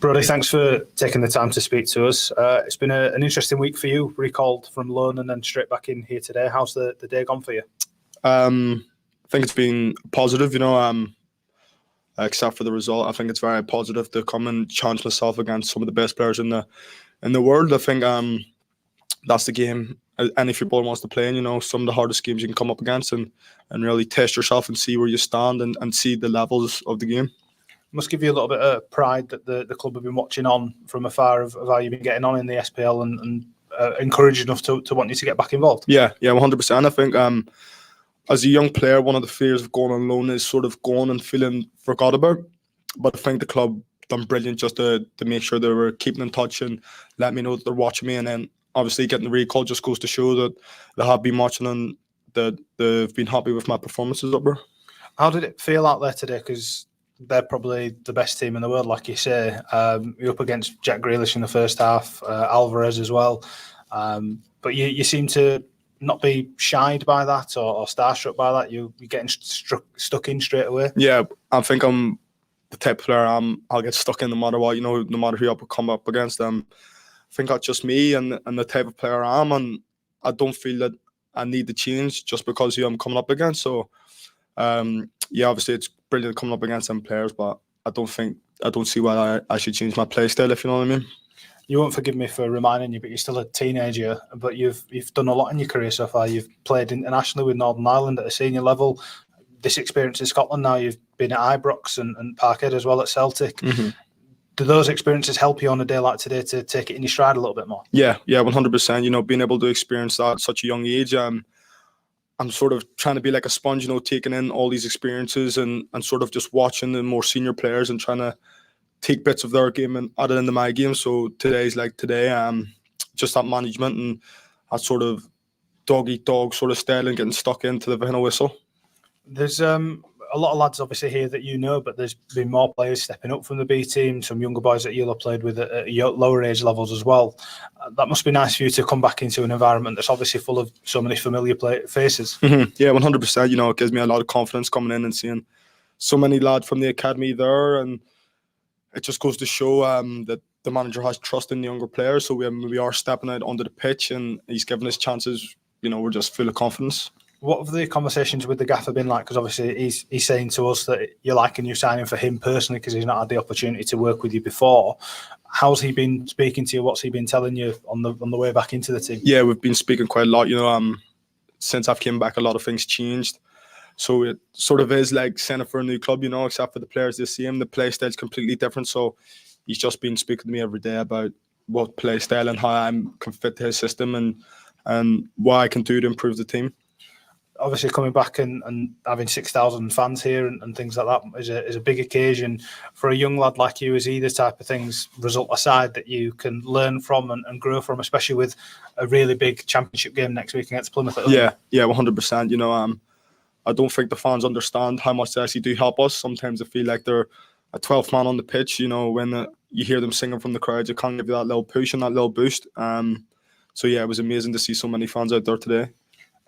Brodie, thanks for taking the time to speak to us. It's been an interesting week for you, recalled from loan and then straight back in here today. How's the day gone for you? I think it's been positive, except for the result. I think it's very positive to come and challenge myself against some of the best players in the world. I think that's the game any footballer wants to play in, some of the hardest games you can come up against and really test yourself and see where you stand and see the levels of the game. Must give you a little bit of pride that the club have been watching on from afar of how you've been getting on in the SPL and encouraged enough to want you to get back involved. Yeah, 100%. I think as a young player, one of the fears of going on loan is sort of going and feeling forgot about. But I think the club done brilliant just to make sure they were keeping in touch and let me know that they're watching me. And then obviously getting the recall just goes to show that they have been watching and that they've been happy with my performances up there. How did it feel out there today? Because they're probably the best team in the world, like you say. You're up against Jack Grealish in the first half, Alvarez as well. But you seem to not be shied by that or starstruck by that. You're getting stuck in straight away. Yeah, I think I'm the type of player I'll get stuck in no matter what, no matter who I come up against them. I think that's just me and the type of player I am, and I don't feel that I need to change just because who I'm coming up against. So, obviously it's brilliant coming up against them players, but I don't see why I should change my play style, if you know what I mean. You won't forgive me for reminding you, but you're still a teenager. But you've done a lot in your career so far. You've played internationally with Northern Ireland at a senior level. This experience in Scotland now, you've been at Ibrox and Parkhead as well at Celtic. Mm-hmm. Do those experiences help you on a day like today to take it in your stride a little bit more? Yeah, 100%. Being able to experience that at such a young age, I'm sort of trying to be like a sponge, taking in all these experiences and sort of just watching the more senior players and trying to take bits of their game and add it into my game. So today's like today, just that management and that sort of dog-eat-dog sort of style and getting stuck into the final whistle. There's a lot of lads obviously here that but there's been more players stepping up from the B team, some younger boys that you'll have played with at lower age levels as well. That must be nice for you to come back into an environment that's obviously full of so many familiar faces. Mm-hmm. Yeah, 100%. It gives me a lot of confidence coming in and seeing so many lads from the academy there, and it just goes to show that the manager has trust in the younger players. So we are stepping out onto the pitch and he's giving us chances. We're just full of confidence. What have the conversations with the gaffer been like? Because obviously he's saying to us that you're liking you signing for him personally because he's not had the opportunity to work with you before. How's he been speaking to you? What's he been telling you on the way back into the team? Yeah, we've been speaking quite a lot. Since I've came back, a lot of things changed. So it sort of is like signing for a new club, except for the players they see him. The play style is completely different. So he's just been speaking to me every day about what play style and how I can fit to his system and what I can do to improve the team. Obviously, coming back and having 6,000 fans here and things like that is a big occasion for a young lad like you. Is he the type of things, result aside, that you can learn from and grow from, especially with a really big championship game next week against Plymouth at home? Yeah, 100%. I don't think the fans understand how much they actually do help us. Sometimes I feel like they're a 12th man on the pitch. When you hear them singing from the crowds, it can give you that little push and that little boost. So yeah, it was amazing to see so many fans out there today.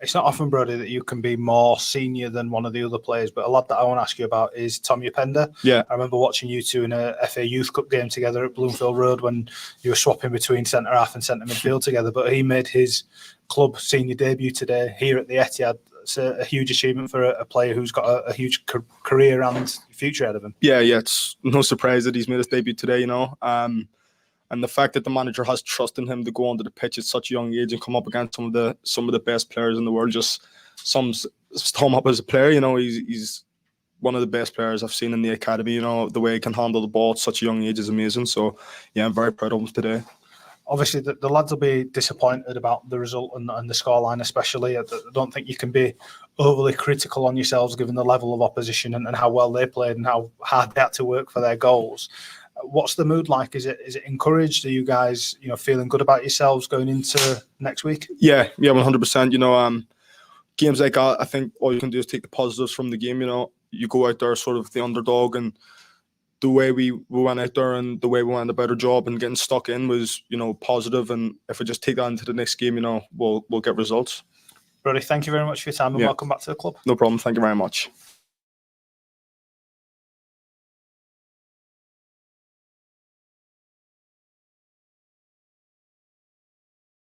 It's not often, Brodie, that you can be more senior than one of the other players, but a lad that I want to ask you about is Tom Upenda. Yeah. I remember watching you two in a FA Youth Cup game together at Bloomfield Road when you were swapping between centre-half and centre midfield together, but he made his club senior debut today here at the Etihad. It's a huge achievement for a player who's got a huge career and future ahead of him. Yeah, it's no surprise that he's made his debut today, and the fact that the manager has trust in him to go onto the pitch at such a young age and come up against some of the best players in the world just sums him up as a player. He's one of the best players I've seen in the academy. The way he can handle the ball at such a young age is amazing. So yeah, I'm very proud of him today. Obviously, the lads will be disappointed about the result and the scoreline especially. I don't think you can be overly critical on yourselves given the level of opposition and how well they played and how hard they had to work for their goals. What's the mood like? Is it encouraged? Are you guys, feeling good about yourselves going into next week? Yeah, 100%. Games like that, I think all you can do is take the positives from the game. You go out there sort of the underdog, and the way we went out there and the way we went about our job and getting stuck in was, positive. And if we just take that into the next game, we'll get results. Brodie, thank you very much for your time and welcome back to the club. No problem. Thank you very much.